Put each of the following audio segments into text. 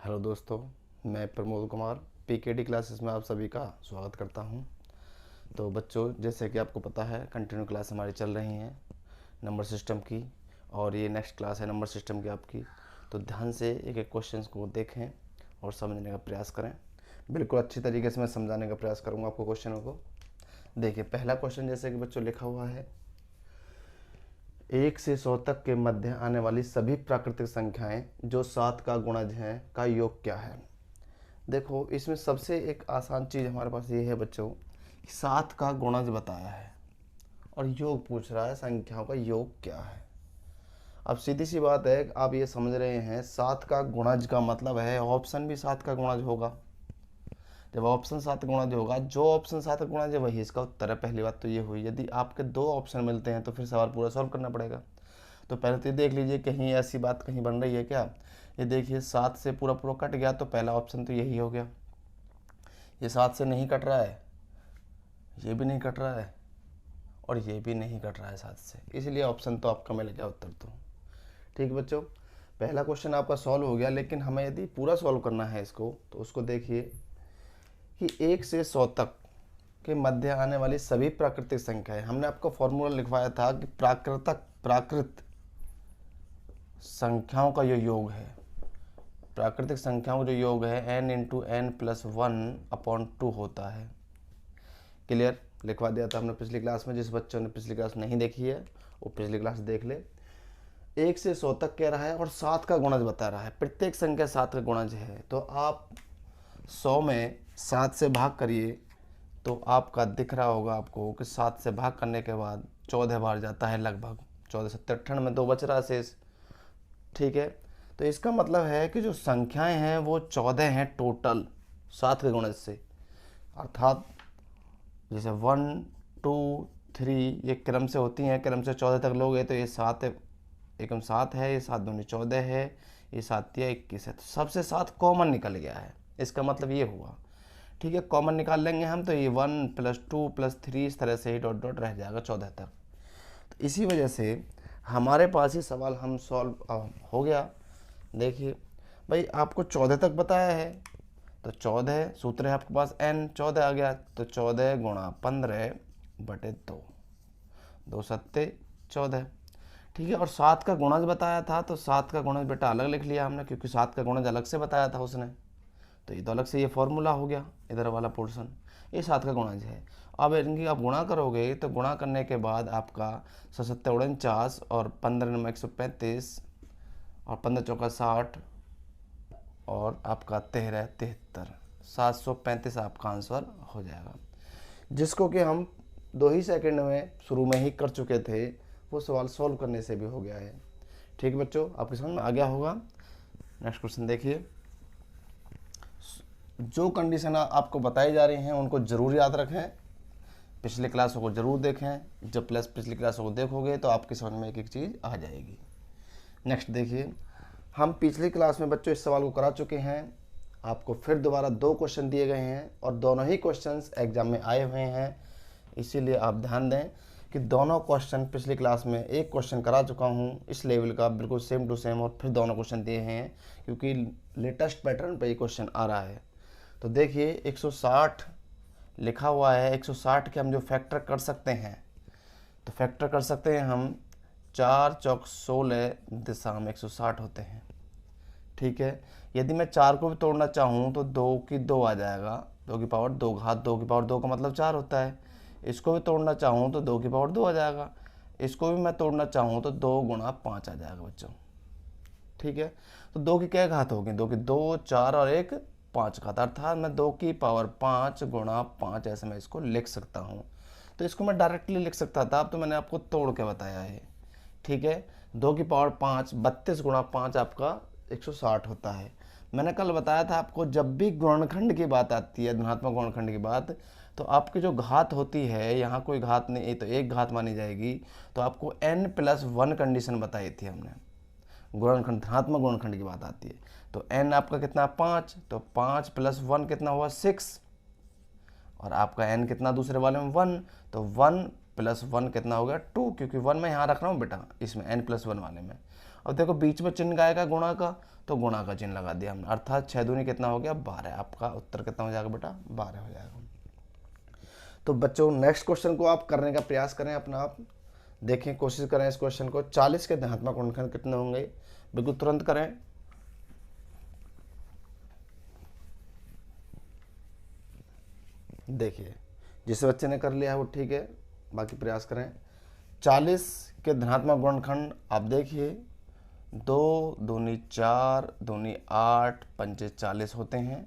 Hello दोस्तों, मैं Pramod Kumar PKT classes में आप सभी का स्वागत करता हूं। तो बच्चों, जैसे कि आपको पता है कंटिन्यू क्लास हमारी चल रही हैं नंबर सिस्टम की, और ये नेक्स्ट क्लास है नंबर सिस्टम की आपकी। तो ध्यान से एक एक क्वेश्चंस को देखें और समझने का प्रयास करें। बिल्कुल अच्छी तरीके से मैं समझाने का प्रयास करूँगा आपको क्वेश्चनों को। देखिए, पहला क्वेश्चन जैसे कि बच्चों लिखा हुआ है, 1 से 100 तक के मध्य आने वाली सभी प्राकृतिक संख्याएं जो 7 का गुणज हैं का योग क्या है। देखो, इसमें सबसे एक आसान चीज़ हमारे पास ये है बच्चों, 7 का गुणज बताया है और योग पूछ रहा है, संख्याओं का योग क्या है। अब सीधी सी बात है, आप ये समझ रहे हैं 7 का गुणज का मतलब है ऑप्शन भी 7 का गुणज होगा। जब ऑप्शन 7 गुणज होगा, जो ऑप्शन 7 गुणज है वही इसका उत्तर है। पहली बात तो ये हुई। यदि आपके दो ऑप्शन मिलते हैं तो फिर सवाल पूरा सॉल्व करना पड़ेगा। तो पहले तो ये देख लीजिए, कहीं ऐसी बात कहीं बन रही है क्या। ये देखिए, 7 से पूरा पूरा कट गया तो पहला ऑप्शन तो यही हो गया। ये 7 से नहीं कट रहा है, ये भी नहीं कट रहा है और ये भी नहीं कट रहा है 7 से, इसलिए ऑप्शन तो आपका मिल गया उत्तर तो। ठीक बच्चों, पहला क्वेश्चन आपका सॉल्व हो गया। लेकिन हमें यदि पूरा सॉल्व करना है इसको, तो उसको देखिए कि 1 से 100 तक के मध्य आने वाली सभी प्राकृतिक संख्याएं, हमने आपको फॉर्मूला लिखवाया था कि प्राकृत संख्याओं का जो योग है, प्राकृतिक संख्याओं का जो योग है n इंटू एन प्लस 1/2 होता है। क्लियर, लिखवा दिया था हमने पिछली क्लास में। जिस बच्चों ने पिछली क्लास नहीं देखी है वो पिछली क्लास देख ले। 1 से 100 तक कह रहा है और 7 का गुणज बता रहा है। प्रत्येक संख्या 7 का गुणज है, तो आप 100 में 7 से भाग करिए तो आपका दिख रहा होगा आपको कि 7 से भाग करने के बाद 14 बार जाता है, लगभग 14 7 58 में 2 बच रहा शेष। ठीक है, तो इसका मतलब है कि जो संख्याएं हैं वो 14 हैं टोटल 7 के गुणज से। अर्थात जैसे 1 2 3 ये क्रम से होती हैं, क्रम से 14 तक लोगे तो ये 7 एकम 7 है, ये 7 दूनी 14 है, ये 7 या 21 है। तो सबसे 7 कॉमन निकल गया है, इसका मतलब ये हुआ। ठीक है, कॉमन निकाल लेंगे हम तो ये 1 + 2 + 3 इस तरह से ही डॉट डॉट रह जाएगा 14 तक। तो इसी वजह से हमारे पास ये सवाल हम सॉल्व हो गया। देखिए भाई, आपको 14 तक बताया है तो 14 सूत्र है आपके पास, n 14 आ गया तो 14 × 15/2, 2 सत्ते 14। ठीक है, और 7 का गुणज बताया था तो 7 का गुणज बेटा अलग लिख लिया हमने, क्योंकि 7 का गुणज अलग से बताया था उसने। तो ये तो अलग से ये फॉर्मूला हो गया, इधर वाला पोर्शन ये 7 का गुणज है। अब इनकी आप गुणा करोगे तो गुणा करने के बाद आपका 7 49 और 15 135 और 15 चौका 60 और आपका 13 73, 735 आपका आंसर हो जाएगा। जिसको कि हम 2 ही सेकंड में शुरू में ही कर चुके थे, वो सवाल सॉल्व करने से भी हो गया है। ठीक है बच्चों, आपके समझ में आ गया होगा। नेक्स्ट क्वेश्चन देखिए, जो कंडीशन आपको बताई जा रही हैं उनको ज़रूर याद रखें, पिछले क्लासों को ज़रूर देखें। जब प्लस पिछली क्लासों को देखोगे तो आपकी समझ में एक एक चीज़ आ जाएगी। नेक्स्ट देखिए, हम पिछली क्लास में बच्चों इस सवाल को करा चुके हैं। आपको फिर दोबारा 2 क्वेश्चन दिए गए हैं और दोनों ही क्वेश्चंस एग्जाम में आए हुए हैं, इसीलिए आप ध्यान दें कि दोनों क्वेश्चन पिछली क्लास में एक क्वेश्चन करा चुका हूं इस लेवल का, बिल्कुल सेम टू सेम, और फिर दोनों क्वेश्चन दिए हैं क्योंकि लेटेस्ट पैटर्न पे ये क्वेश्चन आ रहा है। तो देखिए, 160 लिखा हुआ है, 160 के हम जो फैक्टर कर सकते हैं, तो फैक्टर कर सकते हैं हम 4 चौक 16 दिशा में 160 होते हैं। ठीक है, यदि मैं 4 को भी तोड़ना चाहूँ तो 2 की 2 आ जाएगा, 2 की पावर 2 घात, 2 की पावर 2 का मतलब 4 होता है। इसको भी तोड़ना चाहूँ तो 2 की पावर 2 आ जाएगा। इसको भी मैं तोड़ना चाहूँ तो 2 × 5 आ जाएगा बच्चों। ठीक है, तो 2 की क्या घात होगी, 2 की 2 4 और 1 5 घात, अर्थात मैं 2 की पावर 5 × 5 ऐसे मैं इसको लिख सकता हूँ। तो इसको मैं डायरेक्टली लिख सकता था, अब तो मैंने आपको तोड़ के बताया है। ठीक है, 2 की पावर 5 32 × 5 आपका 160 होता है। मैंने कल बताया था आपको, जब भी गुणनखंड की बात आती है, धनात्मक गुणनखंड की बात, तो आपकी जो घात होती है, यहाँ कोई घात नहीं, तो एक घात मानी जाएगी। तो आपको n + 1 कंडीशन बताई थी हमने, गुणनखंड धनात्मक गुणनखंड की बात आती है। तो n आपका कितना 5, तो 5 + 1 कितना हुआ 6, और आपका n कितना दूसरे वाले में 1, तो 1 + 1 कितना हो गया 2, क्योंकि 1 मैं यहाँ रख रहा हूँ बेटा इसमें n + 1 वाले में। अब देखो बीच में चिन्ह आएगा गुणा का, तो गुणा का चिन्ह लगा दिया हमने, अर्थात 6 दूनी कितना हो गया 12। आपका उत्तर कितना हो जाएगा बेटा 12 हो जाएगा। तो बच्चों नेक्स्ट क्वेश्चन को आप करने का प्रयास करें अपना आप, देखें कोशिश करें इस क्वेश्चन को। 40 के धनात्मक गुणनखंड कितने होंगे, बिल्कुल तुरंत करें। देखिए जिस बच्चे ने कर लिया है वो ठीक है, बाकी प्रयास करें। 40 के धनात्मक गुणनखंड आप देखिए 2 दूनी 4 दूनी 8 पंचे 40 होते हैं।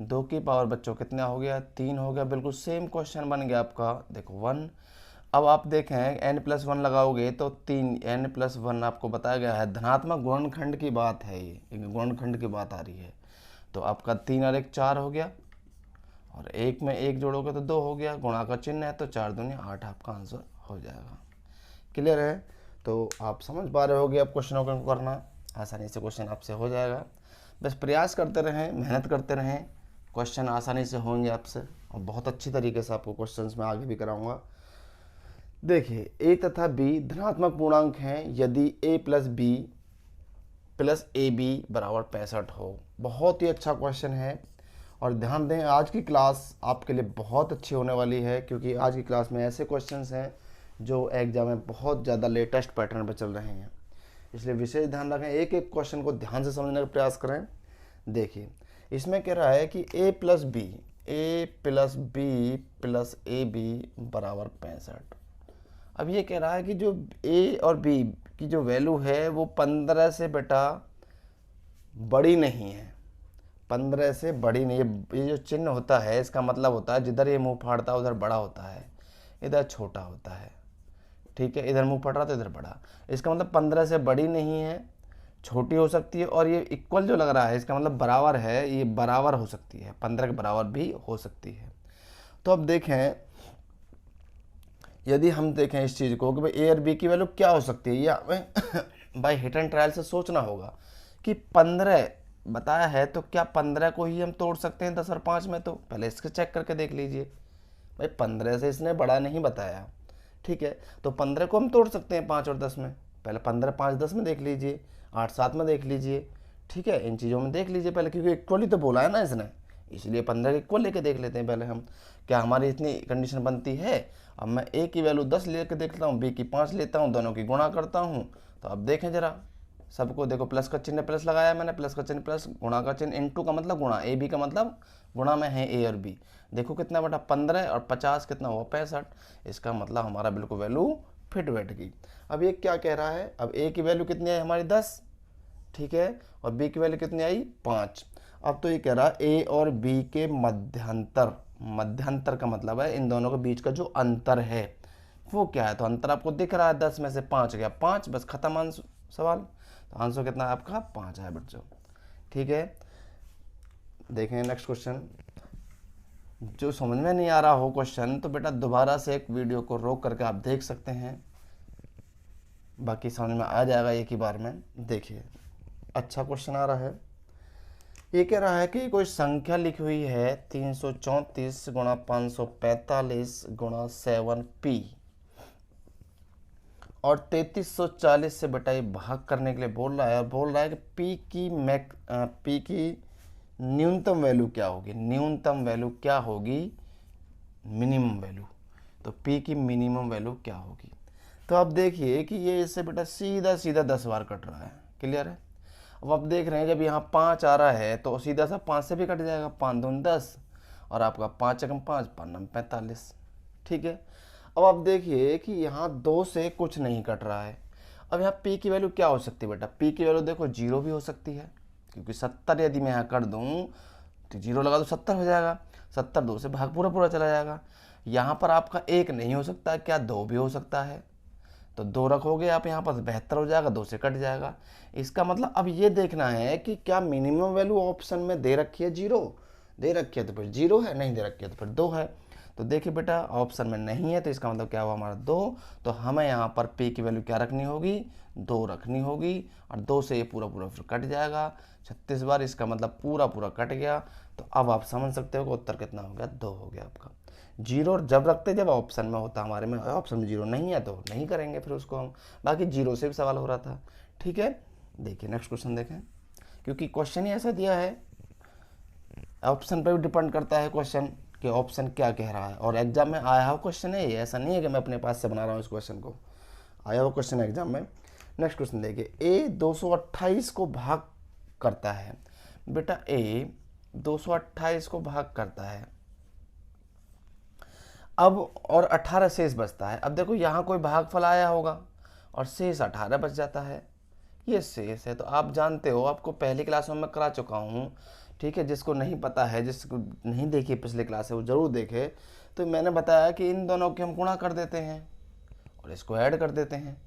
2 की पावर बच्चों कितना हो गया 3 हो गया। बिल्कुल सेम क्वेश्चन बन गया आपका, देखो 1। अब आप देखें n+1 लगाओगे तो 3 n+1 आपको बताया गया है, धनात्मक गुणनखंड की बात है, ये गुणनखंड की बात आ रही है। तो आपका 3 और 1 4 हो गया, और 1 में 1 जोड़ोगे तो 2 हो गया, गुणा का चिन्ह है तो 4 दूनी 8 आपका आंसर हो जाएगा। क्लियर है? तो आप समझ पा रहे होगे अब क्वेश्चनों को करना, आसानी से क्वेश्चन आपसे हो जाएगा। बस प्रयास करते रहें, मेहनत करते रहें, क्वेश्चन आसानी से होंगे आपसे, और बहुत अच्छी तरीके से आपको क्वेश्चंस में आगे भी कराऊंगा। देखिए a तथा b धनात्मक पूर्णांक हैं यदि a + b + ab बराबर 65 हो। बहुत ही अच्छा क्वेश्चन है, और ध्यान दें आज की क्लास आपके लिए बहुत अच्छी होने वाली है, क्योंकि आज की क्लास में ऐसे क्वेश्चंस हैं जो एग्जाम में बहुत ज़्यादा लेटेस्ट पैटर्न पर चल रहे हैं, इसलिए विशेष ध्यान रखें, एक एक क्वेश्चन को ध्यान से समझने का प्रयास करें। देखिए इसमें कह रहा है कि a + b + ab बराबर 65। अब ये कह रहा है कि जो a और b की जो वैल्यू है वो 15 से बेटा बड़ी नहीं है, 15 से बड़ी नहीं है। ये जो चिन्ह होता है इसका मतलब होता है जिधर ये मुंह फाड़ता है उधर बड़ा होता है, इधर छोटा होता है, ठीक है, इधर मुंह फट रहा तो इधर बड़ा। इसका मतलब 15 से बड़ी नहीं है, छोटी हो सकती है, और ये इक्वल जो लग रहा है इसका मतलब बराबर है, ये बराबर हो सकती है, 15 के बराबर भी हो सकती है। तो अब देखें, यदि हम देखें इस चीज़ को कि भाई ए और बी की वैल्यू क्या हो सकती है, या हमें बाई हिट एंड ट्रायल से सोचना होगा कि 15 बताया है तो क्या 15 को ही हम तोड़ सकते हैं 10 और 5 में। तो पहले इसके चेक करके देख लीजिए, भाई 15 से इसने बड़ा नहीं बताया, ठीक है, तो 15 को हम तोड़ सकते हैं 5 और 10 में। पहले 15 5 10 में देख लीजिए, 8 7 में देख लीजिए, ठीक है, इन चीज़ों में देख लीजिए पहले, क्योंकि इक्वली तो बोला है ना इसने, इसलिए 15 इक्वल लेके देख लेते हैं पहले हम, क्या हमारी इतनी कंडीशन बनती है। अब मैं ए की वैल्यू 10 लेके देखता हूँ, बी की 5 लेता हूँ, दोनों की गुणा करता हूँ। तो अब देखें जरा सबको, देखो प्लस का चिन्ह प्लस लगाया मैंने, प्लस का चिन्ह प्लस, गुणा का चिन्ह इनटू का मतलब गुणा, ए बी का मतलब गुणा में है ए और बी। देखो कितना बेटा 15 और 50 कितना हुआ 65, इसका मतलब हमारा बिल्कुल वैल्यू फिट बैठ गई। अब ये क्या कह रहा है, अब ए की वैल्यू कितनी आई हमारी 10, ठीक है, और बी की वैल्यू कितनी आई 5। अब तो ये कह रहा है ए और बी के मध्यांतर, मध्यांतर का मतलब है इन दोनों के बीच का जो अंतर है वो क्या है। तो अंतर आपको दिख रहा है, 10 में से 5 गया 5, बस खत्म आंसर सवाल। तो आंसर कितना है आपका 5 है बच्चों, ठीक है। देखें नेक्स्ट क्वेश्चन, जो समझ में नहीं आ रहा हो क्वेश्चन तो बेटा दोबारा से एक वीडियो को रोक करके आप देख सकते हैं, बाकी समझ में आ जाएगा एक ही बार में। देखिए अच्छा क्वेश्चन आ रहा है, ये कह रहा है कि कोई संख्या लिखी हुई है 334 गुणा 545 गुणा 7p, और 3340 से बेटा ये भाग करने के लिए बोल रहा है, और बोल रहा है कि p की न्यूनतम वैल्यू क्या होगी, न्यूनतम वैल्यू क्या होगी, मिनिमम वैल्यू। तो p की मिनिमम वैल्यू क्या होगी। तो आप देखिए कि ये इससे बेटा सीधा सीधा 10 बार कट रहा है, क्लियर है। अब आप देख रहे हैं जब यहाँ 5 आ रहा है तो सीधा सा 5 से भी कट जाएगा, 5 दूनी 10, और आपका 5 एकम 5 5 9 45, ठीक है। अब आप देखिए कि यहाँ 2 से कुछ नहीं कट रहा है। अब यहाँ p की वैल्यू क्या हो सकती है बेटा, p की वैल्यू देखो 0 भी हो सकती है, क्योंकि 70 यदि मैं यहाँ कर दूँ तो 0 लगा दो 70 हो जाएगा, 70 2 से भाग पूरा पूरा चला जाएगा। यहाँ पर आपका 1 नहीं हो सकता, क्या 2 भी हो सकता है, तो 2 रखोगे आप यहाँ पर 72 हो जाएगा, 2 से कट जाएगा। इसका मतलब अब ये देखना है कि क्या मिनिमम वैल्यू ऑप्शन में दे रखी है 0, दे रखी है तो फिर 0 है, नहीं दे रखी है तो फिर 2 है। तो देखिए बेटा ऑप्शन में नहीं है, तो इसका मतलब क्या हुआ हमारा 2। तो हमें यहाँ पर p की वैल्यू क्या रखनी होगी, 2 रखनी होगी, और 2 से ये पूरा पूरा फिर कट जाएगा 36 बार, इसका मतलब पूरा पूरा कट गया। तो अब आप समझ सकते हो कि उत्तर कितना हो गया, 2 हो गया आपका। 0 जब रखते जब ऑप्शन में होता, हमारे में ऑप्शन में 0 नहीं है तो नहीं करेंगे फिर उसको हम, बाकी 0 से भी सवाल हो रहा था, ठीक है। देखिए नेक्स्ट क्वेश्चन देखें, क्योंकि क्वेश्चन ही ऐसा दिया है, ऑप्शन पर भी डिपेंड करता है क्वेश्चन कि ऑप्शन क्या कह रहा है। और एग्जाम में आया हुआ क्वेश्चन है ये, ऐसा नहीं है कि मैं अपने पास से बना रहा हूँ इस क्वेश्चन को, आया हुआ क्वेश्चन है एग्जाम में। नेक्स्ट क्वेश्चन देखिए, ए 228 को भाग करता है। बेटा ए 228 को भाग करता है, अब और 18 शेष बचता है। अब देखो यहाँ कोई भागफल आया होगा और शेष 18 बच जाता है, ये शेष है। तो आप जानते हो, आपको पहली क्लास में मैं करा चुका हूँ, ठीक है। जिसको नहीं पता है, जिसको नहीं देखी पिछली क्लास है, वो जरूर देखे। तो मैंने बताया कि इन दोनों के हम गुणा कर देते हैं और इसको ऐड कर देते हैं,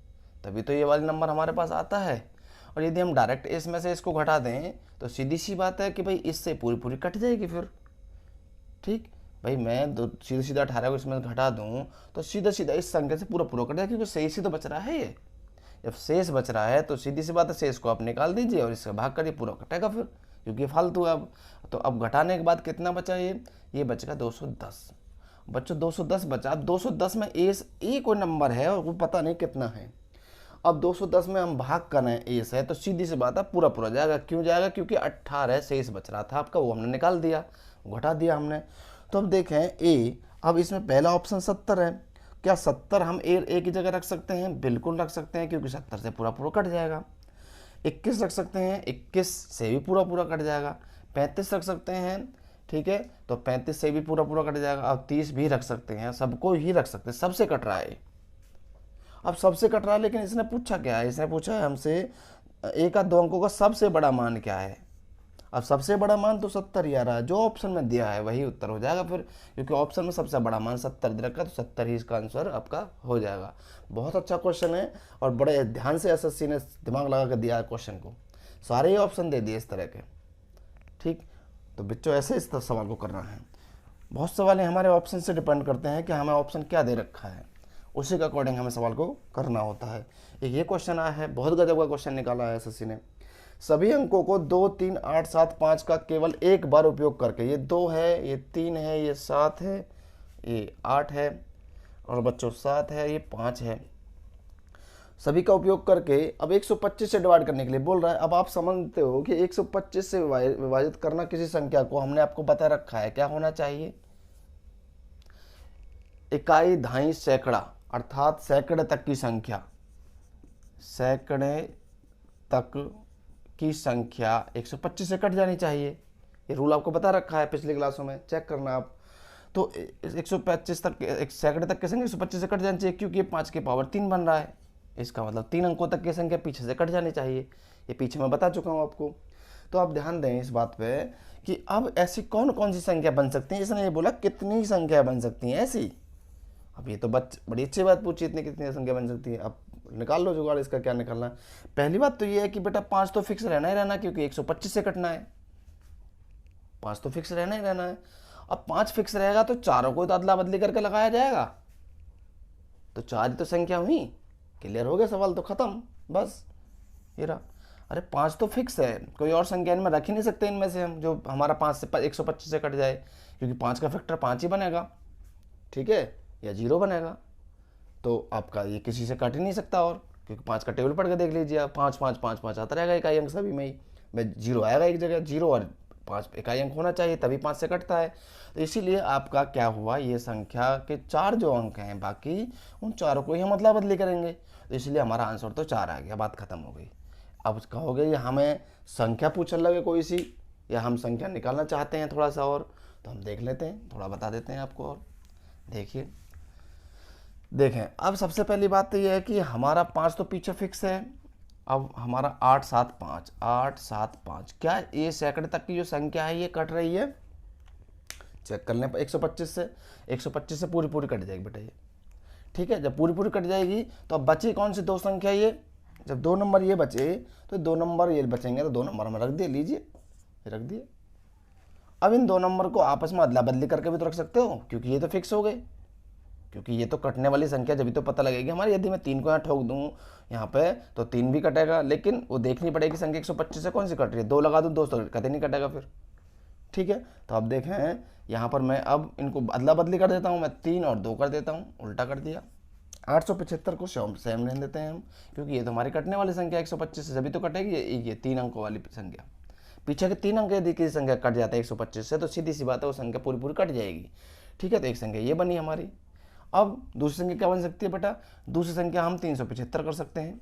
तभी तो ये वाला नंबर हमारे पास आता है। और यदि हम डायरेक्ट इसमें से इसको घटा दें तो सीधी सी बात है कि भाई इससे पूरी पूरी कट जाएगी फिर, ठीक भाई। मैं सीधा सीधा 18 को इसमें घटा दूं तो सीधा सीधा इस संख्या से पूरा पूरा कट जाएगा, क्योंकि शेष ही तो बच रहा है ये। जब शेष बच रहा है तो सीधी सी बात है, शेष को आप निकाल दीजिए और इसका भाग करिए, पूरा कटेगा फिर, क्योंकि ये फालतू है अब। तो अब घटाने के बाद कितना बचा, ये बचेगा 210। बच्चों 210 बचा। अब 210 में ए कोई नंबर है और वो पता नहीं कितना है। अब 210 में हम भाग कर रहे हैं, ए से, तो सीधी सी बात है पूरा पूरा जाएगा। क्यों जाएगा, क्योंकि 18 शेष बच रहा था आपका, वो हमने निकाल दिया, घटा दिया हमने। तो अब देखें ए, अब इसमें पहला ऑप्शन 70 है। क्या 70 हम ए की जगह रख सकते हैं? बिल्कुल रख सकते हैं, क्योंकि 70 से पूरा पूरा कट जाएगा। 21 रख सकते हैं, 21 से भी पूरा पूरा कट जाएगा। 35 रख सकते हैं, ठीक है, तो 35 से भी पूरा पूरा कट जाएगा। अब 30 भी रख सकते हैं, सबको ही रख सकते हैं, सबसे कट रहा है। अब सबसे कट रहा है, लेकिन इसने पूछा क्या है, इसने पूछा है हमसे एक आध दो अंकों का सबसे बड़ा मान क्या है। अब सबसे बड़ा मान तो 70 ही आ रहा है, जो ऑप्शन में दिया है वही उत्तर हो जाएगा फिर, क्योंकि ऑप्शन में सबसे बड़ा मान 70 दे रखा है, तो 70 ही इसका आंसर आपका हो जाएगा। बहुत अच्छा क्वेश्चन है और बड़े ध्यान से एसएससी ने दिमाग लगा कर दिया है क्वेश्चन को, सारे ही ऑप्शन दे दिए इस तरह के, ठीक। तो बच्चों ऐसे इस सवाल को करना है। बहुत सवाल हमारे ऑप्शन से डिपेंड करते हैं कि हमें ऑप्शन क्या दे रखा है, उसी के अकॉर्डिंग हमें सवाल को करना होता है। एक ये क्वेश्चन आया है, बहुत गजब का क्वेश्चन निकाला है एसएससी ने। सभी अंकों को 2, 3, 8, 7, 5 का केवल एक बार उपयोग करके, ये 2 है, ये 3 है, ये 7 है, ये 8 है, और बच्चों 7 है, ये 5 है, सभी का उपयोग करके अब 125 से डिवाइड करने के लिए बोल रहा है। अब आप समझते हो कि 125 से विभाजित करना किसी संख्या को, हमने आपको बता रखा है क्या होना चाहिए, इकाई, दहाई, सैकड़ा, अर्थात सैकड़े तक की संख्या, सैकड़े तक की संख्या 125 से कट जानी चाहिए। ये रूल आपको बता रखा है पिछली क्लासों में, चेक करना आप। तो 125 तक, एक सैकड़े तक की संख्या 125 से कट जानी चाहिए, क्योंकि ये 5 की पावर 3 बन रहा है। इसका मतलब 3 अंकों तक की संख्या पीछे से कट जानी चाहिए, ये पीछे मैं बता चुका हूँ आपको। तो आप ध्यान दें इस बात पे कि अब ऐसी कौन कौन सी संख्या बन सकती है। इसने ये बोला कितनी संख्या बन सकती हैं ऐसी। अब ये तो बड़ी अच्छी बात पूछी, इतनी कितनी संख्या बन सकती है। अब निकाल लो जुगाड़, इसका क्या निकालना है। पहली बात तो ये है कि बेटा 5 तो फिक्स रहना ही रहना, क्योंकि 125 से कटना है, 5 तो फिक्स रहना ही रहना है। अब 5 फिक्स रहेगा तो चारों को तो अदला बदली करके लगाया जाएगा, तो 4 ही तो संख्या हुई, क्लियर हो गया, सवाल तो खत्म, बस ये रहा। अरे 5 तो फिक्स है, कोई और संख्या इनमें रख ही नहीं सकते इनमें से हम, जो हमारा 5 से 125 से कट जाए, क्योंकि 5 का फैक्टर 5 ही बनेगा, ठीक है, या 0 बनेगा। तो आपका ये किसी से कट ही नहीं सकता, और क्योंकि 5 का टेबल पढ़ के देख लीजिए आप, 5 5 5 5 आता रहेगा इकाई अंक सभी में ही, मैं 0 आएगा एक जगह, 0 और 5 इकाई अंक होना चाहिए, तभी 5 से कटता है। तो इसीलिए आपका क्या हुआ, ये संख्या के 4 जो अंक हैं बाकी, उन चारों को ही हम अदला बदली करेंगे, तो इसलिए हमारा आंसर तो 4 आ गया, बात खत्म हो गई। अब कहोगे ये हमें संख्या पूछने लगे कोई सी, या हम संख्या निकालना चाहते हैं थोड़ा सा और, तो हम देख लेते हैं, थोड़ा बता देते हैं आपको। और देखिए, देखें, अब सबसे पहली बात तो ये है कि हमारा 5 तो पीछे फिक्स है। अब हमारा 8 7 5, 8 7 5, क्या ये सैकड़े तक की जो संख्या है ये कट रही है? चेक कर लें, 125 से पूरी पूरी कट जाएगी बेटा ये, ठीक है। जब पूरी पूरी कट जाएगी तो अब बची कौन सी 2 संख्या, ये जब 2 नंबर ये बचे तो 2 नंबर ये बचेंगे, तो 2 नंबर में रख दिए, लीजिए रख दिए। अब इन 2 नंबर को आपस में अदला बदली करके भी तो रख सकते हो, क्योंकि ये तो फिक्स हो गए, क्योंकि ये तो कटने वाली संख्या जब भी तो पता लगेगी हमारी। यदि मैं 3 को यहाँ ठोक दूँ यहाँ पे तो 3 भी कटेगा, लेकिन वो देखनी पड़ेगी संख्या 125 से कौन सी कट रही है। 2 लगा दूँ 2 तो कतई नहीं कटेगा फिर, ठीक है। तो अब देखें यहाँ पर मैं अब इनको अदला बदली कर देता हूँ, मैं 3 और 2 कर देता हूँ, उल्टा कर दिया। 875 को सेम रहने देते हैं हम, क्योंकि ये तो हमारी कटने वाली संख्या 125 से, जब तो कटेगी ये 3 अंकों वाली संख्या। पीछे के 3 अंक यदि किसी संख्या कट जाता है 125 से, तो सीधी सी बात है वो संख्या पूरी पूरी कट जाएगी। ठीक है, तो एक संख्या ये बनी हमारी। अब दूसरी संख्या क्या बन सकती है बेटा? दूसरी संख्या हम 375 कर सकते हैं,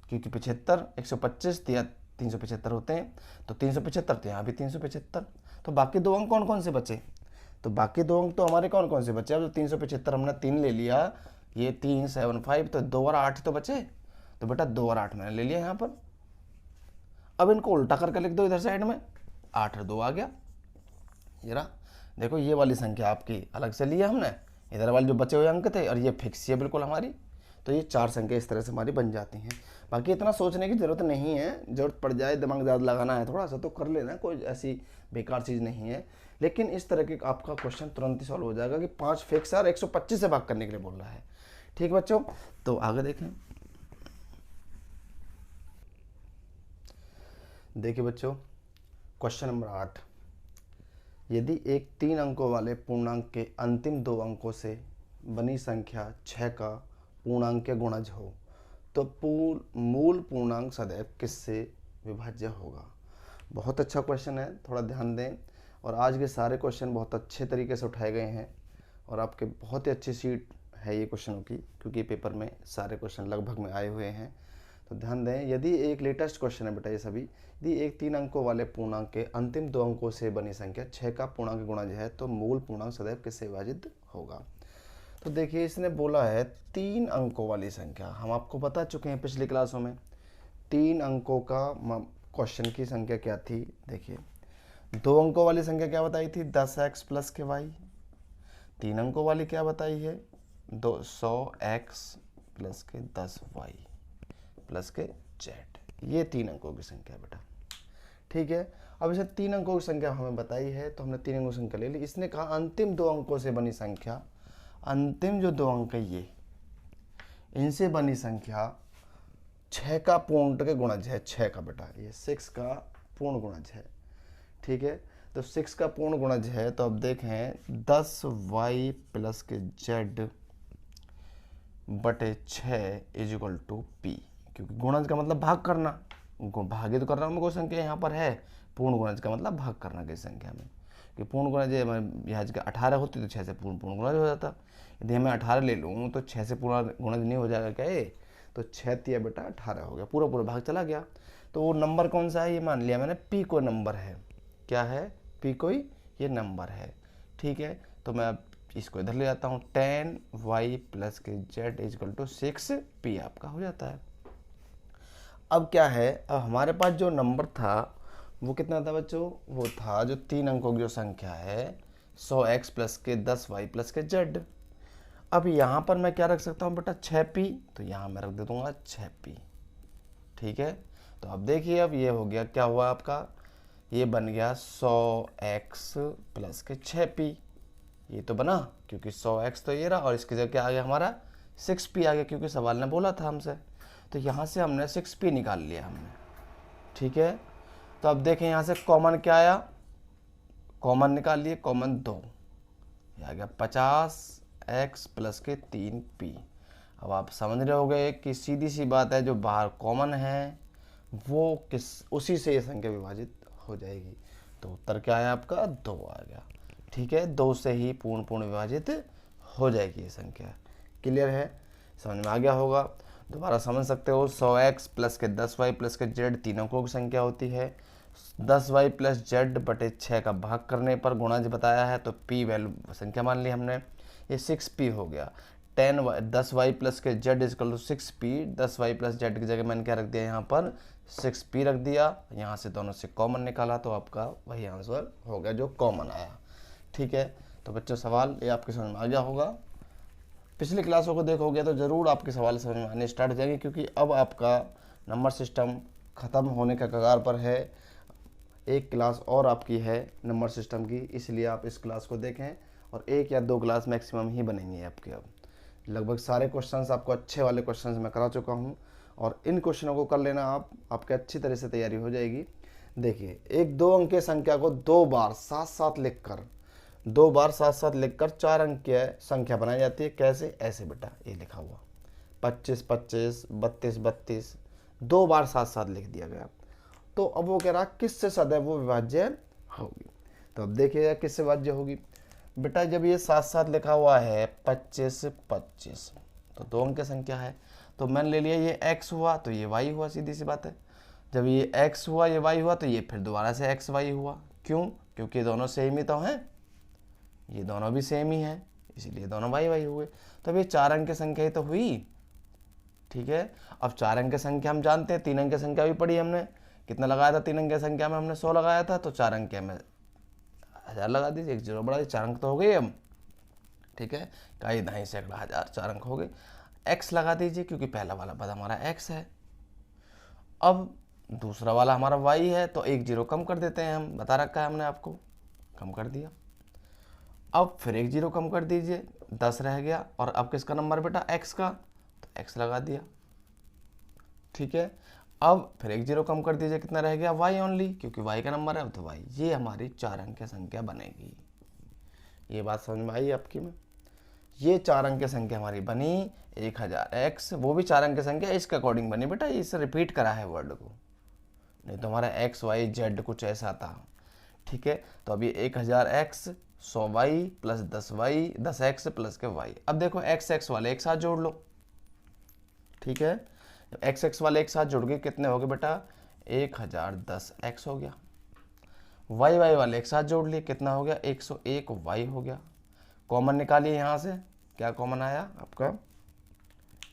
क्योंकि 75 125 या 375 होते हैं, तो 375, तो यहाँ भी 375। तो बाकी दो अंक कौन कौन से बचे? तो बाकी दो अंक तो हमारे कौन कौन से बचे? अब जो 375 हमने 3 ले लिया, ये 375, तो 2 और 8 तो बचे। तो बेटा 2 और 8 मैंने ले लिया यहाँ पर। अब इनको उल्टा करके लिख दो इधर साइड में, 8 और 2 आ गया। जरा देखो, ये वाली संख्या आपकी अलग से लिया हमने, इधर वाले जो बचे हुए अंक थे, और ये फिक्स है बिल्कुल हमारी। तो ये 4 संख्या इस तरह से हमारी बन जाती हैं। बाकी इतना सोचने की ज़रूरत नहीं है, जरूरत पड़ जाए दिमाग ज़्यादा लगाना है थोड़ा सा तो कर लेना, कोई ऐसी बेकार चीज़ नहीं है। लेकिन इस तरह के आपका क्वेश्चन तुरंत ही सॉल्व हो जाएगा कि 5 फिक्स और 125 से भाग करने के लिए बोल रहा है। ठीक बच्चों, तो आगे देखें। देखिए बच्चों, क्वेश्चन नंबर 8, यदि एक 3 अंकों वाले पूर्णांक के अंतिम 2 अंकों से बनी संख्या 6 का पूर्णांक गुणज हो, तो मूल पूर्णांक सदैव किससे विभाज्य होगा? बहुत अच्छा क्वेश्चन है, थोड़ा ध्यान दें। और आज के सारे क्वेश्चन बहुत अच्छे तरीके से उठाए गए हैं, और आपके बहुत ही अच्छी सीट है ये क्वेश्चनों की, क्योंकि पेपर में सारे क्वेश्चन लगभग में आए हुए हैं। तो ध्यान दें, यदि एक लेटेस्ट क्वेश्चन है बेटा ये सभी, यदि एक 3 अंकों वाले पूर्णांक के अंतिम 2 अंकों से बनी संख्या 6 का पूर्णांक गुणज है, तो मूल पूर्णांक सदैव किससे विभाजित होगा? तो देखिए, इसने बोला है 3 अंकों वाली संख्या। हम आपको बता चुके हैं पिछली क्लासों में 3 अंकों का क्वेश्चन की संख्या क्या थी। देखिए, 2 अंकों वाली संख्या क्या बताई थी? 10x प्लस के y। 3 अंकों वाली क्या बताई है? 100x प्लस के 10y प्लस के z। ये 3 अंकों की संख्या बेटा। ठीक है, अब इसे 3 अंकों की संख्या हमें बताई है, तो हमने 3 अंकों की संख्या ले ली। इसने कहा अंतिम 2 अंकों से बनी संख्या, अंतिम जो 2 अंक है ये, इनसे बनी संख्या 6 का पूर्ण के गुणज है। 6 का बेटा, ये 6 का पूर्ण गुणज है। ठीक है, तो 6 का पूर्ण गुणज है, तो अब देखें 10y प्लस के z बटे 6 इजिकल टू p, क्योंकि गुणज का मतलब भाग करना, भागे तो कर रहा हूँ मैं, कोई संख्या यहाँ पर है, पूर्ण गुणज का मतलब भाग करना किस संख्या में, कि पूर्ण गुणज यहाँ जगह 18 होती तो 6 से पूर्ण गुणज हो जाता। यदि मैं 18 ले लूँ तो 6 से पूर्ण गुणज नहीं हो जाएगा क्या ये? तो 6 तिया बेटा 18 हो गया, पूरा पूरा भाग चला गया। तो वो नंबर कौन सा है? ये मान लिया मैंने p कोई नंबर है। क्या है? p कोई ये नंबर है। ठीक है, तो मैं अब इसको इधर ले जाता हूँ, 10y प्लस के z इजकल टू 6p आपका हो जाता है। अब क्या है, अब हमारे पास जो नंबर था वो कितना था बच्चों? वो था जो 3 अंकों की जो संख्या है 100x प्लस के 10y प्लस के z। अब यहाँ पर मैं क्या रख सकता हूँ बेटा? 6p, तो यहाँ मैं रख दे दूँगा 6p। ठीक है, तो अब देखिए, अब ये हो गया, क्या हुआ आपका? ये बन गया 100x प्लस के 6p। ये तो बना, क्योंकि 100x तो ये रहा, और इसकी जगह क्या आ गया हमारा? 6p आ गया, क्योंकि सवाल ने बोला था हमसे। तो यहाँ से हमने 6p निकाल लिया हमने। ठीक है, तो अब देखें यहाँ से कॉमन क्या आया? कॉमन निकाल लिए, कॉमन 2, ये आ गया 50x प्लस के 3p। अब आप समझ रहे होगे कि सीधी सी बात है, जो बाहर कॉमन है वो उसी से ये संख्या विभाजित हो जाएगी। तो उत्तर क्या आया आपका? 2 आ गया। ठीक है, 2 से ही पूर्ण विभाजित हो जाएगी ये संख्या। क्लियर है? समझ में आ गया होगा? दोबारा समझ सकते हो, 100x प्लस के 10y प्लस के z 3 अंकों की संख्या होती है। 10y प्लस z बटे 6 का भाग करने पर गुणज बताया है, तो p वैल्यू संख्या मान ली हमने, ये 6p हो गया। 10y प्लस के z equal to 6p, 10y plus z की जगह मैंने क्या रख दिया यहाँ पर? 6p रख दिया। यहाँ से दोनों से कॉमन निकाला, तो आपका वही आंसर हो गया जो कॉमन आया। ठीक है, तो बच्चों सवाल ये आपके समझ में आ गया होगा। पिछली क्लासों को देखोगे तो ज़रूर आपके सवाल समझ में आने स्टार्ट हो जाएंगे, क्योंकि अब आपका नंबर सिस्टम ख़त्म होने का कगार पर है। एक क्लास और आपकी है नंबर सिस्टम की, इसलिए आप इस क्लास को देखें, और 1 या 2 क्लास मैक्सिमम ही बनेंगे आपके। अब लगभग सारे क्वेश्चंस आपको अच्छे वाले क्वेश्चंस मैं करा चुका हूं, और इन क्वेश्चनों को कर लेना आप, आपके अच्छी तरह से तैयारी हो जाएगी। देखिए, एक 2 अंक की संख्या को 2 बार साथ साथ लिखकर 2 बार साथ साथ लिखकर 4 अंक की संख्या बनाई जाती है। कैसे? ऐसे बेटा, ये लिखा हुआ 25 25, 32 32, 2 बार साथ साथ लिख दिया गया। तो अब वो कह रहा किससे सदैव वो विभाज्य होगी। तो अब देखिएगा किससे विभाज्य होगी बेटा। जब ये साथ साथ लिखा हुआ है 25 25, तो 2 अंक की संख्या है, तो मैंने ले लिया ये x हुआ तो ये y हुआ, सीधी सी बात है। जब ये x हुआ ये y हुआ तो ये फिर दोबारा से x y हुआ। क्यों? क्योंकि दोनों सेम ही तो हैं, ये दोनों भी सेम ही हैं, इसीलिए दोनों y y हुए। तो अब ये 4 अंक की संख्या ही तो हुई। ठीक है, अब 4 अंक की संख्या हम जानते हैं, 3 अंक की संख्या भी पढ़ी हमने, कितना लगाया था 3 अंक की संख्या में हमने 100 लगाया था, तो 4 अंक में 1000 लगा दीजिए, एक जीरो बढ़ा दीजिए, 4 अंक तो हो गए हम। ठीक है, कई दहाई सैकड़ा हजार 4 अंक हो गए। x लगा दीजिए क्योंकि पहला वाला पद हमारा x है। अब दूसरा वाला हमारा y है, तो एक जीरो कम कर देते हैं, हम बता रखा है हमने आपको, कम कर दिया। अब फिर एक जीरो कम कर दीजिए, 10 रह गया। और अब किसका नंबर बेटा? x का, तो x लगा दिया। ठीक है, अब फिर एक जीरो कम कर दीजिए, कितना रह गया? y ओनली, क्योंकि y का नंबर है, तो y, ये हमारी 4 अंक की संख्या बनेगी। ये बात समझ में आई आपकी में? ये 4 अंक की संख्या हमारी बनी 1000x, वो भी 4 अंक की संख्या इसके अकॉर्डिंग बनी बेटा, इसे रिपीट करा है वर्ड को, नहीं तो हमारा x y z कुछ ऐसा था। ठीक है, तो अब ये 1000x 100y plus 10y 10x plus के y। अब देखो x x वाले एक साथ जोड़ लो। ठीक है, x x वाले एक साथ जुड़ गए, कितने हो गए बेटा? 1010x हो गया। y y वाले एक साथ जोड़ लिए, कितना हो गया? 101y हो गया। कॉमन निकालिए यहाँ से, क्या कॉमन आया आपका?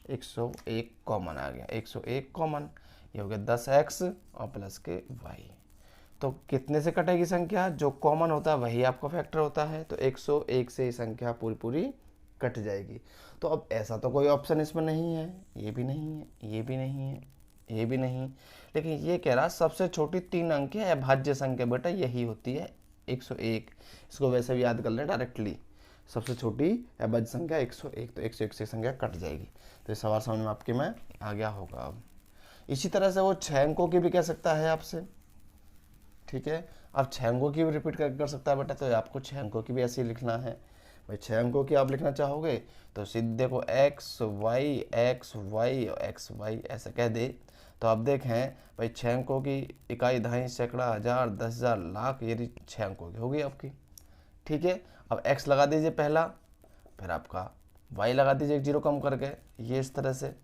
101 कॉमन आ गया, 101 कॉमन, ये हो गया 10x और प्लस के y। तो कितने से कटेगी संख्या? जो कॉमन होता है वही आपका फैक्टर होता है, तो 101 से ही संख्या पूरी पूरी कट जाएगी। तो अब ऐसा तो कोई ऑप्शन इसमें नहीं है, ये भी नहीं है, ये भी नहीं है, ये भी नहीं, लेकिन ये कह रहा सबसे छोटी 3 अंक है अभाज्य संख्या बेटा, यही होती है 101। इसको वैसे भी याद कर लें डायरेक्टली, सबसे छोटी अभाज्य संख्या 101, तो 101 से संख्या कट जाएगी। तो ये सवाल समझ में आपके में आ गया होगा। अब इसी तरह से वो 6 अंकों की भी कह सकता है आपसे। ठीक है, अब 6 अंकों की भी रिपीट कर सकता है बेटा, तो आपको 6 अंकों की भी ऐसे ही लिखना है भाई। 6 अंकों की आप लिखना चाहोगे तो सीधे को x y और x y ऐसे कह दे, तो आप देखें भाई 6 अंकों की इकाई, दहाई, सैकड़ा, हजार, 10,000, लाख, ये 6 अंकों की होगी आपकी। ठीक है, अब x लगा दीजिए पहला, फिर आपका y लगा दीजिए एक जीरो कम करके, ये इस तरह से।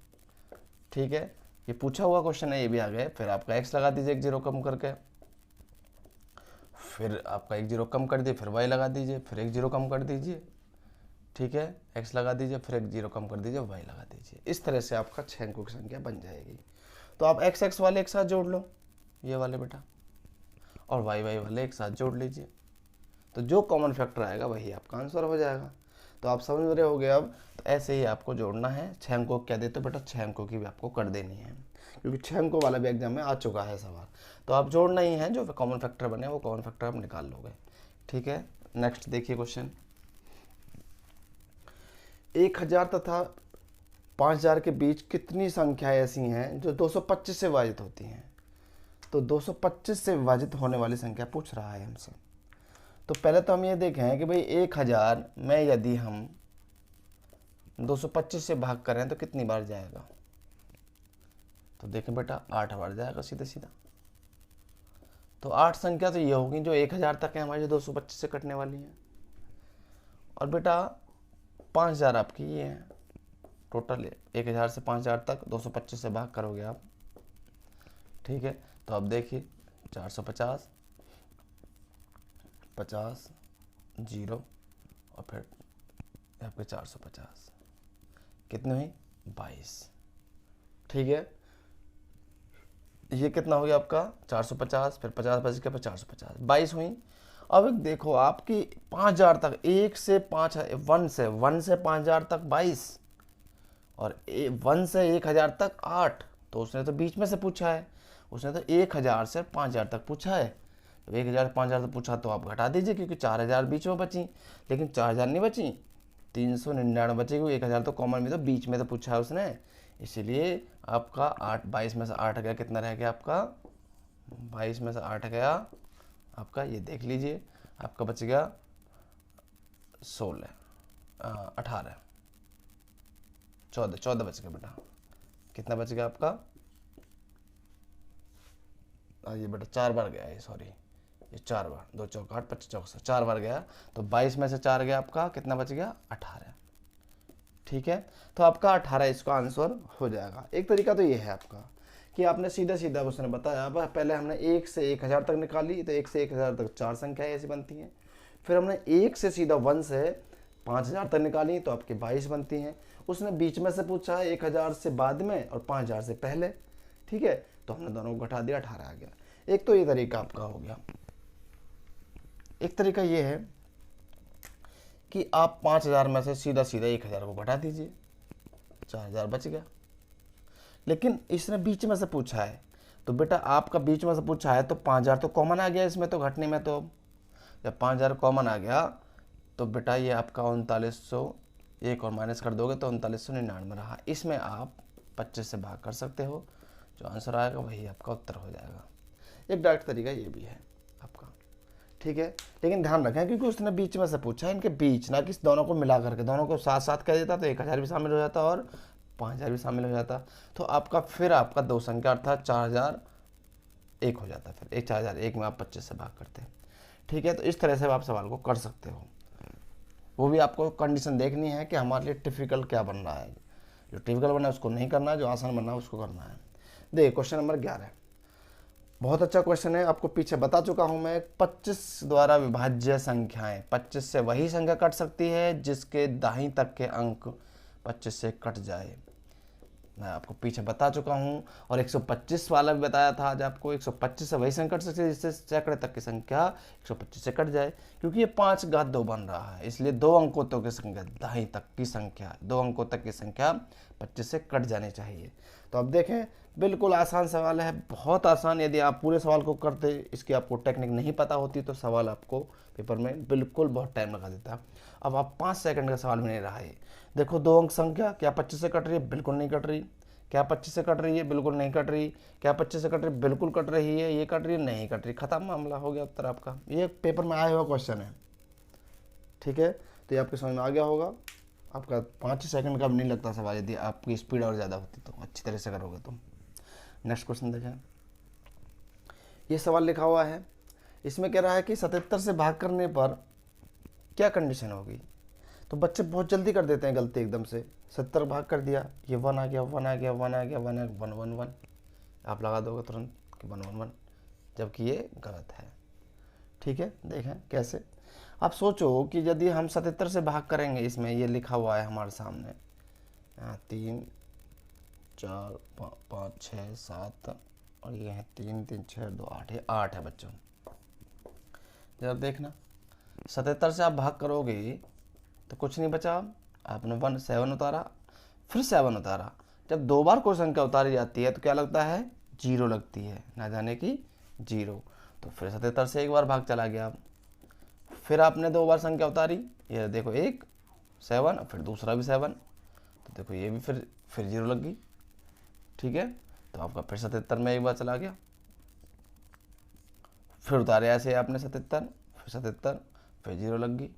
ठीक है, ये पूछा हुआ क्वेश्चन है, ये भी आ गए। फिर आपका x लगा दीजिए एक जीरो कम करके, फिर आपका एक जीरो कम कर दिए, फिर y लगा दीजिए, फिर एक जीरो कम कर दीजिए। ठीक है, x लगा दीजिए, फिर एक जीरो कम कर दीजिए, y लगा दीजिए। इस तरह से आपका 6 अंकों की संख्या बन जाएगी। तो आप x x वाले एक साथ जोड़ लो, ये वाले बेटा, और y y वाले एक साथ जोड़ लीजिए, तो जो कॉमन फैक्टर आएगा वही आपका आंसर हो जाएगा। तो आप समझ रहे होगे अब। तो ऐसे ही आपको जोड़ना है। 6 अंकों क्या देते बेटा? 6 अंकों की भी आपको कर देनी है, क्योंकि 6 अंकों वाला भी एग्जाम में आ चुका है सवाल। तो आप जोड़ना ही है, जो कॉमन फैक्टर बने वो कॉमन फैक्टर आप निकाल लोगे। ठीक है, नेक्स्ट देखिए क्वेश्चन। 1000 तथा 5000 के बीच कितनी संख्याएं ऐसी हैं जो 225 से विभाजित होती हैं? तो 225 से विभाजित होने वाली संख्या पूछ रहा है हमसे। तो पहले तो हम ये देखें कि भाई 1000 में यदि हम 225 से भाग करें तो कितनी बार जाएगा? तो देखें बेटा 8 बार जाएगा सीधा सीधा। तो 8 संख्या तो ये होगी जो 1000 तक है हमारी, जो 225 से कटने वाली है। और बेटा 5000 आपकी ये है, टोटल 1000 से 5000 तक 225 से भाग करोगे आप। ठीक है, तो अब देखिए 450, 50, 0 और फिर आपके 450, कितने हुई? 22। ठीक है, ये कितना हो गया आपका? 450, फिर 50 बच गया, फिर 450, 22 हुई। अब एक देखो आपकी 5000 तक, 1 से 5, 1 से 5000 तक 22, और 1 से 1000 तक 8। तो उसने तो बीच में से पूछा है, उसने तो 1000 से 5000 तक पूछा है। तो 1000 से 5000 तक पूछा तो आप घटा दीजिए, क्योंकि 4000 बीच में बची, लेकिन 4000 नहीं बची, 399 बचेगी। 1000 तो कॉमन में, तो बीच में तो पूछा है उसने, इसीलिए आपका 22 में से 8 गया, कितना रह गया आपका? 22 में से 8 गया आपका, ये देख लीजिए, आपका बच गया 16 18 14 बच गया बेटा। कितना बच गया आपका? ये बेटा 4 बार गया ये, सॉरी ये 4 बार, 2 चौक 8 25 चौक 4 बार गया, तो 22 में से 4 गया आपका, कितना बच गया? 18। ठीक है, तो आपका 18 इसका आंसर हो जाएगा। एक तरीका तो ये है आपका कि आपने सीधा सीधा उसने बताया, अब पहले हमने 1 से 1000 तक निकाली, तो 1 से 1000 तक 4 संख्याएं ऐसी बनती हैं। फिर हमने 1 से सीधा 1 से 5000 तक निकाली, तो आपकी 22 बनती हैं। उसने बीच में से पूछा है 1000 से बाद में और 5000 से पहले, ठीक है, तो हमने दोनों को घटा दिया, 18 आ गया। एक तो ये तरीका आपका हो गया। एक तरीका ये है कि आप 5000 में से सीधा सीधा 1000 को घटा दीजिए, 4000 बच गया। लेकिन इसने बीच में से पूछा है, तो बेटा आपका बीच में से पूछा है तो 5000 तो कॉमन आ गया इसमें, तो घटने में तो जब 5000 कॉमन आ गया तो बेटा ये आपका 3900, एक और माइनस कर दोगे तो 3999 रहा। इसमें आप 25 से भाग कर सकते हो, जो आंसर आएगा वही आपका उत्तर हो जाएगा। एक डायरेक्ट तरीका ये भी है आपका, ठीक है। लेकिन ध्यान रखें क्योंकि उसने बीच में से पूछा है, इनके बीच, ना कि दोनों को मिला करके, दोनों को साथ साथ कह देता तो 1000 भी शामिल हो जाता और 5000 भी शामिल हो जाता, तो आपका फिर आपका 2 संख्या अर्थात 4001 हो जाता। फिर 4001 में आप 25 से भाग करते हैं, ठीक है। तो इस तरह से आप सवाल को कर सकते हो। वो भी आपको कंडीशन देखनी है कि हमारे लिए टिपिकल क्या बन रहा है। जो टिपिकल बनना है उसको नहीं करना है, जो आसान बनना है उसको करना है। देखिए क्वेश्चन नंबर 11 बहुत अच्छा क्वेश्चन है, आपको पीछे बता चुका हूं मैं। 25 द्वारा विभाज्य संख्याएं, 25 से वही संख्या कट सकती है जिसके दाहिनी तक के अंक 25 से कट जाए। मैं आपको पीछे बता चुका हूं, और 125 वाला भी बताया था आज आपको। 125 से वही संख्या कट सकती है जिससे सैकड़े तक की संख्या 125 से कट जाए, क्योंकि ये 5 घात 2 बन रहा है, इसलिए 2 अंकों तक की संख्या, दाहिनी तक की संख्या, 2 अंकों तक की संख्या 25 से कट जानी चाहिए। तो अब देखें, बिल्कुल आसान सवाल है, बहुत आसान। यदि आप पूरे सवाल को करते, इसकी आपको टेक्निक नहीं पता होती, तो सवाल आपको पेपर में बिल्कुल बहुत टाइम लगा देता। अब आप 5 सेकंड का सवाल में नहीं रहा है। देखो 2 अंक संख्या क्या 25 से कट रही है? बिल्कुल नहीं कट रही। क्या 25 से कट रही है? बिल्कुल नहीं कट रही। क्या 25 से कट रही है? बिल्कुल कट रही है। ये कट रही है? नहीं कट रही। खत्म, मामला हो गया, उत्तर आपका। ये पेपर में आया हुआ क्वेश्चन है, ठीक है। तो ये आपके समझ में आ गया होगा। आपका 5 सेकंड का भी नहीं लगता सवाल, यदि आपकी स्पीड और ज़्यादा होती तो, अच्छी तरह से करोगे तो। नेक्स्ट क्वेश्चन देखें, ये सवाल लिखा हुआ है, इसमें कह रहा है कि 77 से भाग करने पर क्या कंडीशन होगी। तो बच्चे बहुत जल्दी कर देते हैं गलती एकदम से। 70 भाग कर दिया, ये 1 आ गया, 1 आ गया, 1 आ गया, 1 1 1 1, आप लगा दोगे तुरंत कि 1 1 1, जबकि ये गलत है, ठीक है। देखें कैसे, आप सोचो कि यदि हम 77 से भाग करेंगे, इसमें ये लिखा हुआ है हमारे सामने 3 4 5 6 7 और ये है 3 3 6 2 8, ये 8 है बच्चों। जब देखना 77 से आप भाग करोगे तो कुछ नहीं बचा, आपने 7 उतारा, फिर 7 उतारा। जब 2 बार कोई संख्या उतारी जाती है तो क्या लगता है? 0 लगती है, ना जाने की 0। तो फिर 77 से एक बार भाग चला गया। फिर आपने 2 बार संख्या उतारी, ये देखो 1 7 और फिर दूसरा भी 7, तो देखो ये भी फिर 0 लग गई, ठीक है। तो आपका फिर 77 में एक बार चला गया, फिर उतारे ऐसे आपने 77, फिर 77, फिर 0 लग गई,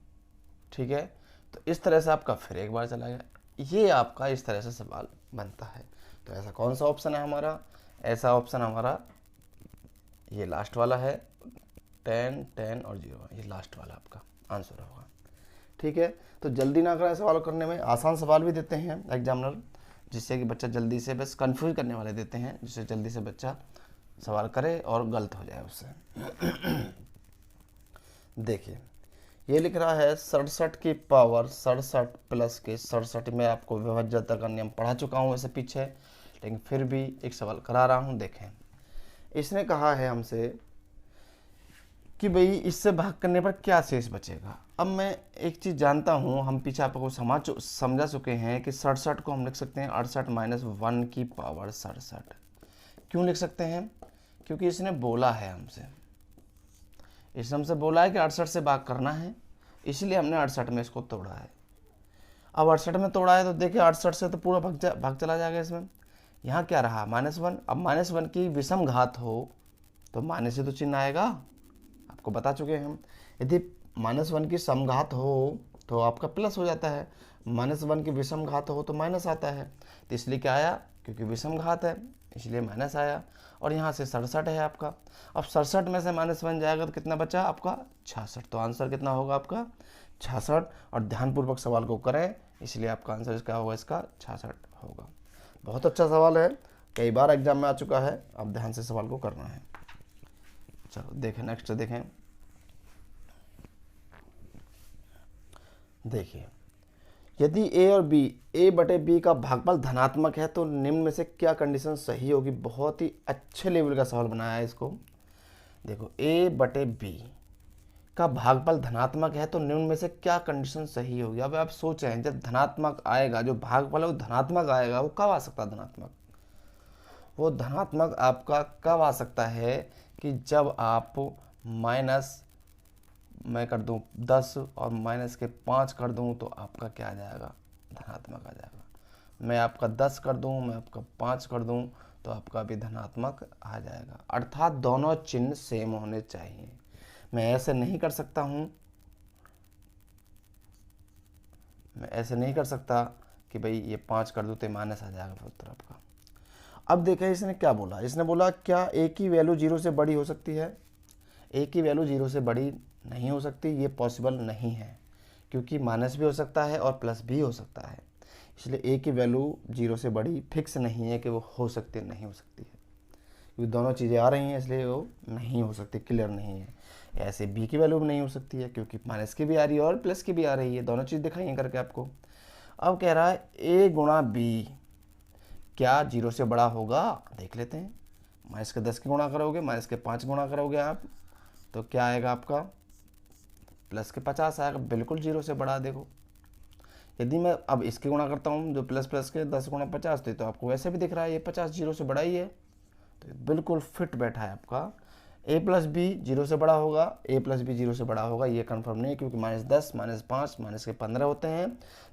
ठीक है। तो इस तरह से आपका फिर एक बार चला गया। ये आपका इस तरह से सवाल बनता है। तो ऐसा कौन सा ऑप्शन है हमारा? ऐसा ऑप्शन हमारा ये लास्ट वाला है, 10 10 और 0, ये लास्ट वाला आपका आंसर होगा, ठीक है। तो जल्दी ना करें सवाल करने में, आसान सवाल भी देते हैं एग्जामिनर, जिससे कि बच्चा जल्दी से, बस कंफ्यूज करने वाले देते हैं, जिससे जल्दी से बच्चा सवाल करे और गलत हो जाए उससे। देखिए ये लिख रहा है 67 की पावर 67 प्लस के 67 में आपको विभाज्यता का नियम पढ़ा चुका हूँ वैसे पीछे, लेकिन फिर भी एक सवाल करा रहा हूँ। देखें, इसने कहा है हमसे कि भाई इससे भाग करने पर क्या शेष बचेगा। अब मैं एक चीज़ जानता हूँ, हम पीछे आपको समझा चुके हैं कि 67 को हम लिख सकते हैं 68 माइनस 1 की पावर 67। क्यों लिख सकते हैं? क्योंकि इसने बोला है हमसे, इसने हमसे बोला है कि 68 से भाग करना है, इसलिए हमने 68 में इसको तोड़ा है। अब 68 में तोड़ा है तो देखिए 68 से तो पूरा भाग चला जाएगा इसमें। यहाँ क्या रहा? -1। अब -1 की विषम घात हो तो माइनस से तो चिन्ह आएगा, आपको बता चुके हैं हम। यदि -1 की समघात हो तो आपका प्लस हो जाता है। -1 की विषम घात हो तो माइनस आता है, तो इसलिए क्या आया, क्योंकि विषम घात है इसलिए माइनस आया। और यहाँ से 67 है आपका। अब 67 में से -1 जाएगा तो कितना बचा आपका 66। तो आंसर कितना होगा आपका 66। और ध्यानपूर्वक सवाल को करें, इसलिए आपका आंसर क्या होगा, इसका 66 होगा। बहुत अच्छा सवाल है, कई बार एग्जाम में आ चुका है, अब ध्यान से सवाल को करना है। चलो देखें, नेक्स्ट देखें। देखिए, यदि ए और बी, ए बटे बी का भागफल धनात्मक है तो निम्न में से क्या कंडीशन सही होगी। बहुत ही अच्छे लेवल का सवाल बनाया है इसको। देखो, ए बटे बी का भागफल धनात्मक है तो निम्न में से क्या कंडीशन सही होगी। अब आप सोच रहे हैं, जब धनात्मक आएगा, जो भागफल है वो धनात्मक आएगा, वो कब आ सकता है धनात्मक, वो धनात्मक आपका कब आ सकता है कि जब आप माइनस, मैं कर दूं 10 और माइनस के 5 कर दूं तो आपका क्या आ जाएगा, धनात्मक आ जाएगा। मैं आपका 10 कर दूं, मैं आपका 5 कर दूं तो आपका भी धनात्मक आ जाएगा। अर्थात दोनों चिन्ह सेम होने चाहिए। मैं ऐसे नहीं कर सकता हूं, मैं ऐसे नहीं कर सकता कि भाई ये 5 कर दूं तो माइनस आ जाएगा उस तरफ का। अब देखें इसने क्या बोला, इसने बोला क्या ए की वैल्यू 0 से बड़ी हो सकती है। ए की वैल्यू 0 से बड़ी नहीं हो सकती, ये पॉसिबल नहीं है, क्योंकि माइनस भी हो सकता है और प्लस भी हो सकता है। इसलिए ए की वैल्यू 0 से बड़ी फिक्स नहीं है कि वो हो सकती नहीं हो सकती है, क्योंकि दोनों चीज़ें आ रही हैं इसलिए वो नहीं हो सकती, क्लियर नहीं है। ऐसे बी की वैल्यू भी नहीं हो सकती है, क्योंकि माइनस की भी आ रही है और प्लस की भी आ रही है, दोनों चीज़ दिखाई हैं करके आपको। अब कह रहा है ए गुणा बी क्या 0 से बड़ा होगा, देख लेते हैं। माइनस के 10 के गुणा करोगे, माइनस के 5 गुणा करोगे आप, तो क्या आएगा आपका प्लस के 50 आएगा, बिल्कुल 0 से बड़ा। देखो, यदि मैं अब इसके गुणा करता हूँ, जो प्लस प्लस के 10 गुणा 50 थे, तो आपको वैसे भी दिख रहा है ये 50 0 से बड़ा ही है, तो बिल्कुल फिट बैठा है आपका। a प्लस बी 0 से बड़ा होगा, a प्लस बी 0 से बड़ा होगा, ये कंफर्म नहीं है, क्योंकि -10 -5 माइनस के 15 होते हैं,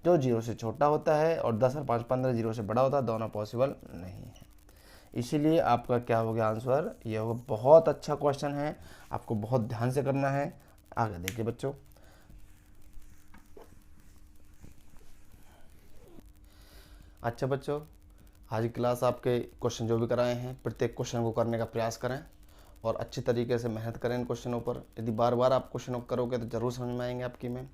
जो 0 से छोटा होता है, और 10 और 5 15 0 से बड़ा होता है, दोनों पॉसिबल नहीं है। इसीलिए आपका क्या हो गया आंसर, ये होगा। बहुत अच्छा क्वेश्चन है, आपको बहुत ध्यान से करना है। आगे देखिए बच्चों, अच्छा बच्चों, आज की क्लास आपके क्वेश्चन जो भी कराए हैं, प्रत्येक क्वेश्चन को करने का प्रयास करें और अच्छी तरीके से मेहनत करें इन क्वेश्चनों पर। यदि बार बार आप क्वेश्चन करोगे तो ज़रूर समझ में आएंगे आपकी में।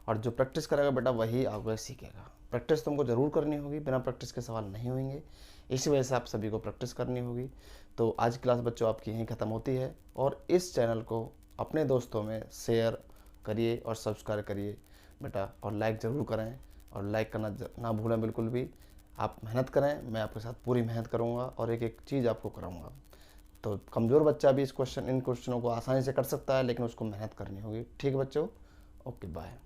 और जो प्रैक्टिस करेगा बेटा वही आगे सीखेगा। प्रैक्टिस तुमको ज़रूर करनी होगी, बिना प्रैक्टिस के सवाल नहीं होंगे, इसी वजह से आप सभी को प्रैक्टिस करनी होगी। तो आज की क्लास बच्चों आपकी यहीं ख़त्म होती है, और इस चैनल को अपने दोस्तों में शेयर करिए और सब्सक्राइब करिए बेटा, और लाइक ज़रूर करें, और लाइक करना ना भूलें बिल्कुल भी। आप मेहनत करें, मैं आपके साथ पूरी मेहनत करूँगा और एक एक चीज़ आपको कराऊँगा। तो कमज़ोर बच्चा भी इन क्वेश्चनों को आसानी से कर सकता है, लेकिन उसको मेहनत करनी होगी। ठीक है बच्चों, ओके बाय।